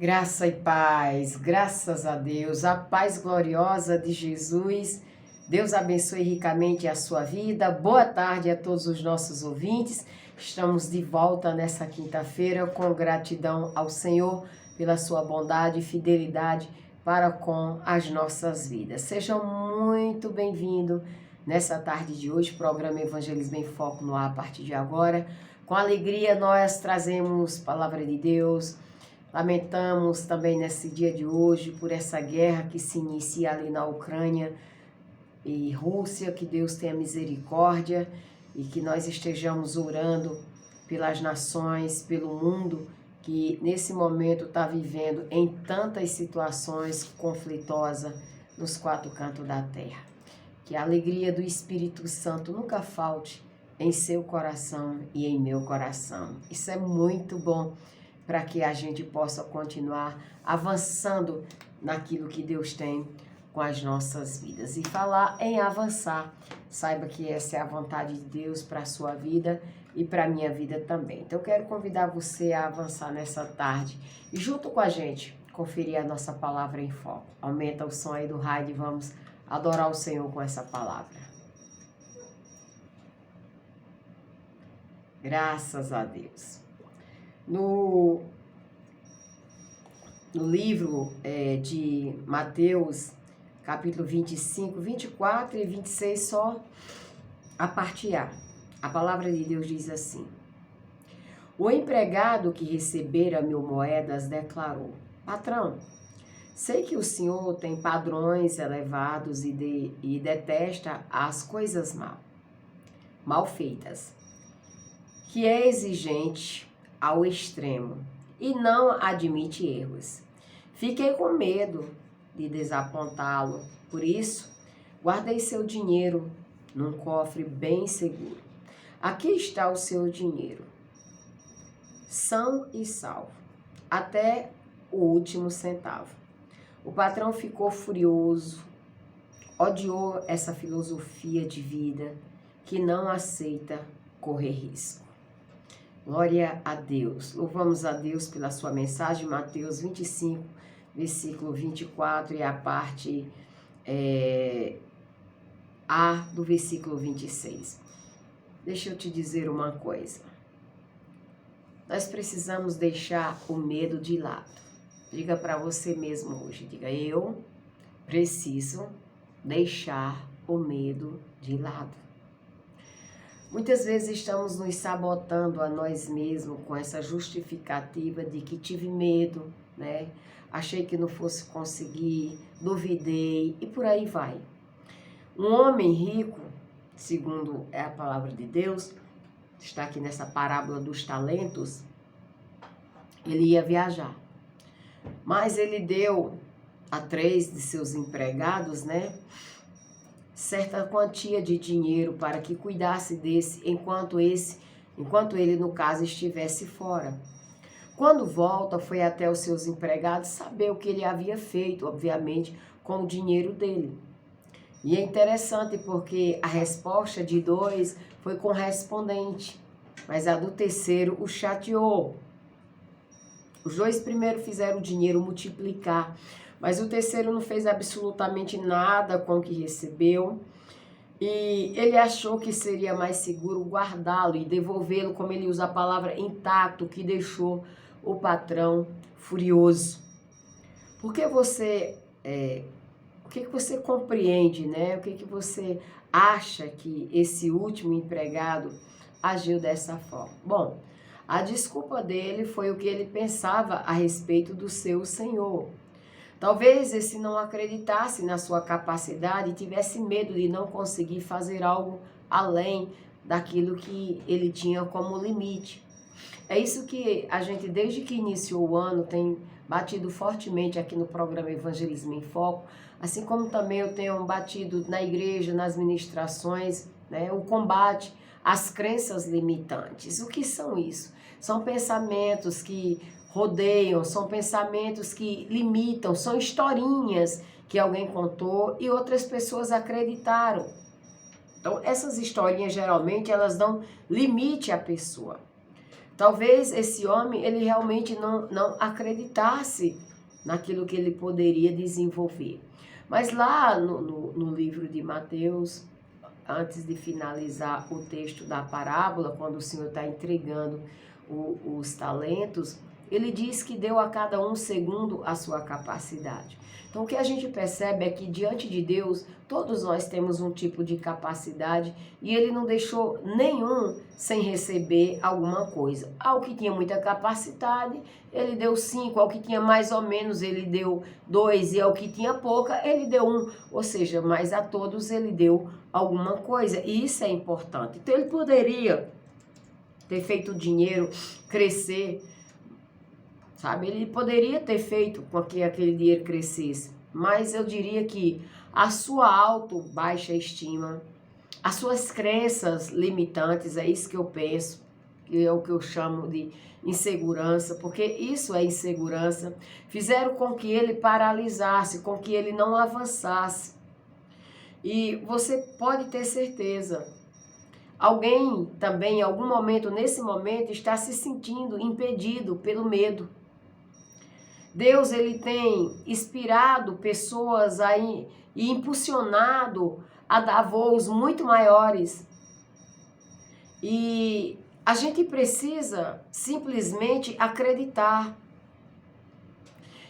Graça e paz, graças a Deus, a paz gloriosa de Jesus. Deus abençoe ricamente a sua vida. Boa tarde a todos os nossos ouvintes. Estamos de volta nessa quinta-feira com gratidão ao Senhor pela sua bondade e fidelidade para com as nossas vidas. Sejam muito bem-vindos nessa tarde de hoje, programa Evangelismo em Foco no ar a partir de agora. Com alegria nós trazemos palavra de Deus. Lamentamos também nesse dia de hoje por essa guerra que se inicia ali na Ucrânia e Rússia, que Deus tenha misericórdia e que nós estejamos orando pelas nações, pelo mundo que nesse momento está vivendo em tantas situações conflitosas nos quatro cantos da terra. Que a alegria do Espírito Santo nunca falte em seu coração e em meu coração. Isso é muito bom para que a gente possa continuar avançando naquilo que Deus tem com as nossas vidas. E falar em avançar, saiba que essa é a vontade de Deus para a sua vida e para a minha vida também. Então eu quero convidar você a avançar nessa tarde e junto com a gente conferir a nossa palavra em foco. Aumenta o som aí do rádio e vamos adorar o Senhor com essa palavra. Graças a Deus. No livro de Mateus, capítulo 25, 24 e 26, só a parte A. A palavra de Deus diz assim: O empregado que recebera 1.000 moedas declarou: Patrão, sei que o senhor tem padrões elevados e detesta as coisas mal feitas, que é exigente ao extremo e não admite erros. Fiquei com medo de desapontá-lo, por isso guardei seu dinheiro num cofre bem seguro. Aqui está o seu dinheiro, são e salvo, até o último centavo. O patrão ficou furioso, odiou essa filosofia de vida que não aceita correr risco. Glória a Deus. Louvamos a Deus pela sua mensagem, Mateus 25, versículo 24 e a parte A do versículo 26. Deixa eu te dizer uma coisa. Nós precisamos deixar o medo de lado. Diga para você mesmo hoje, diga: eu preciso deixar o medo de lado. Muitas vezes estamos nos sabotando a nós mesmos com essa justificativa de que tive medo, né? Achei que não fosse conseguir, duvidei e por aí vai. Um homem rico, segundo é a palavra de Deus, está aqui nessa parábola dos talentos, ele ia viajar. Mas ele deu a 3 de seus empregados, né, certa quantia de dinheiro para que cuidasse desse enquanto ele, no caso, estivesse fora. Quando volta, foi até os seus empregados saber o que ele havia feito, obviamente, com o dinheiro dele. E é interessante porque a resposta de 2 foi correspondente, mas a do terceiro o chateou. Os 2 primeiros fizeram o dinheiro multiplicar, mas o terceiro não fez absolutamente nada com o que recebeu e ele achou que seria mais seguro guardá-lo e devolvê-lo, como ele usa a palavra, intacto, que deixou o patrão furioso. Por que você, o que você compreende, né? O que você acha que esse último empregado agiu dessa forma? Bom, a desculpa dele foi o que ele pensava a respeito do seu senhor. Talvez esse não acreditasse na sua capacidade e tivesse medo de não conseguir fazer algo além daquilo que ele tinha como limite. É isso que a gente, desde que iniciou o ano, tem batido fortemente aqui no programa Evangelismo em Foco, assim como também eu tenho batido na igreja, nas ministrações, né, o combate às crenças limitantes. O que são isso? São pensamentos que rodeiam, são pensamentos que limitam, são historinhas que alguém contou e outras pessoas acreditaram. Então, essas historinhas, geralmente, elas dão limite à pessoa. Talvez esse homem, ele realmente não acreditasse naquilo que ele poderia desenvolver. Mas lá no livro de Mateus, antes de finalizar o texto da parábola, quando o Senhor está entregando os talentos, ele diz que deu a cada um segundo a sua capacidade. Então, o que a gente percebe é que diante de Deus, todos nós temos um tipo de capacidade e ele não deixou nenhum sem receber alguma coisa. Ao que tinha muita capacidade, ele deu 5, ao que tinha mais ou menos, ele deu 2, e ao que tinha pouca, ele deu 1. Ou seja, mas a todos ele deu alguma coisa, e isso é importante. Então, ele poderia ter feito o dinheiro crescer, sabe? Ele poderia ter feito com que aquele dinheiro crescesse, mas eu diria que a sua baixa estima, as suas crenças limitantes, é isso que eu penso, que é o que eu chamo de insegurança, porque isso é insegurança, fizeram com que ele paralisasse, com que ele não avançasse. E você pode ter certeza, alguém também, em algum momento, nesse momento, está se sentindo impedido pelo medo. Deus, ele tem inspirado pessoas aí e impulsionado a dar voos muito maiores. E a gente precisa simplesmente acreditar.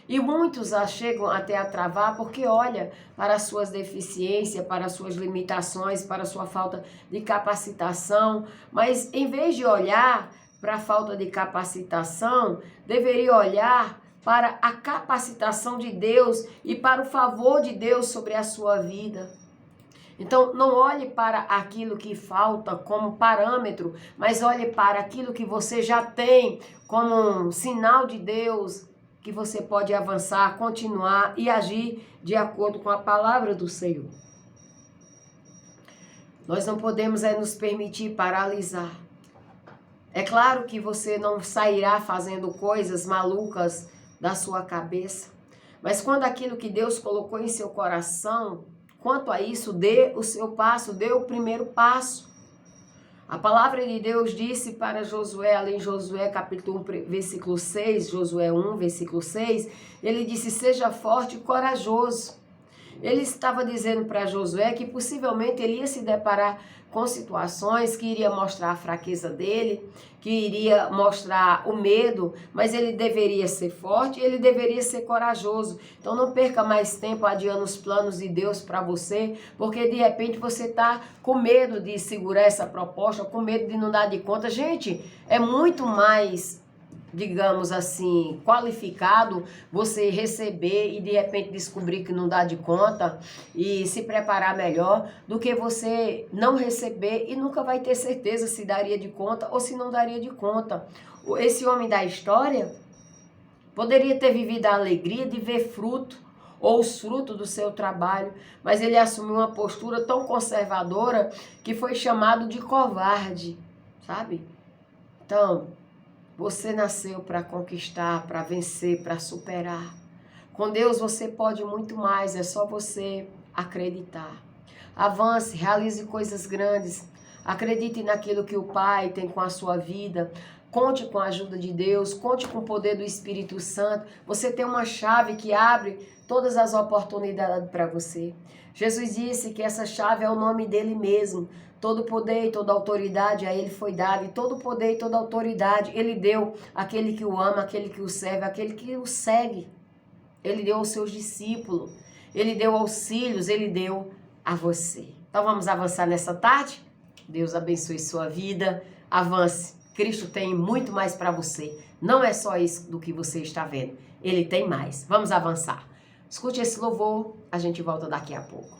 E muitos chegam até a travar porque olha para as suas deficiências, para as suas limitações, para a sua falta de capacitação. Mas em vez de olhar para a falta de capacitação, deveria olhar para a capacitação de Deus e para o favor de Deus sobre a sua vida. Então, não olhe para aquilo que falta como parâmetro, mas olhe para aquilo que você já tem como um sinal de Deus, que você pode avançar, continuar e agir de acordo com a palavra do Senhor. Nós não podemos nos permitir paralisar. É claro que você não sairá fazendo coisas malucas da sua cabeça, mas quando aquilo que Deus colocou em seu coração, quanto a isso, dê o seu passo, dê o primeiro passo. A palavra de Deus disse para Josué, ali em Josué capítulo 1, versículo 6, Josué 1, versículo 6, ele disse, seja forte e corajoso. Ele estava dizendo para Josué que possivelmente ele ia se deparar com situações que iria mostrar a fraqueza dele, que iria mostrar o medo, mas ele deveria ser forte, ele deveria ser corajoso. Então não perca mais tempo adiando os planos de Deus para você, porque de repente você está com medo de segurar essa proposta, com medo de não dar de conta. Gente, é muito mais, digamos assim, qualificado você receber e de repente descobrir que não dá de conta e se preparar melhor do que você não receber e nunca vai ter certeza se daria de conta ou se não daria de conta. Esse homem da história poderia ter vivido a alegria de ver fruto ou os frutos do seu trabalho, mas ele assumiu uma postura tão conservadora que foi chamado de covarde, sabe? Então, você nasceu para conquistar, para vencer, para superar. Com Deus você pode muito mais, é só você acreditar. Avance, realize coisas grandes. Acredite naquilo que o Pai tem com a sua vida. Conte com a ajuda de Deus, conte com o poder do Espírito Santo. Você tem uma chave que abre todas as oportunidades para você. Jesus disse que essa chave é o nome dele mesmo. Todo poder e toda autoridade a ele foi dado, e todo poder e toda autoridade ele deu àquele que o ama, àquele que o serve, àquele que o segue. Ele deu aos seus discípulos, ele deu auxílios, ele deu a você. Então vamos avançar nessa tarde? Deus abençoe sua vida, avance. Cristo tem muito mais para você. Não é só isso do que você está vendo, ele tem mais. Vamos avançar. Escute esse louvor, a gente volta daqui a pouco.